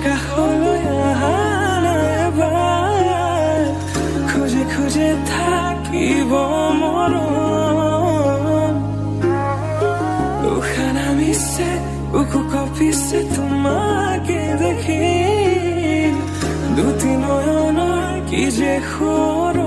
দেখা হলো এবার, খুঁজে খুঁজে থাকিব মরণ। উশাহ মিছে বুকু কঁপিছে তোমাকে দেখি, দুটি নয়নৰ কি যে সৰ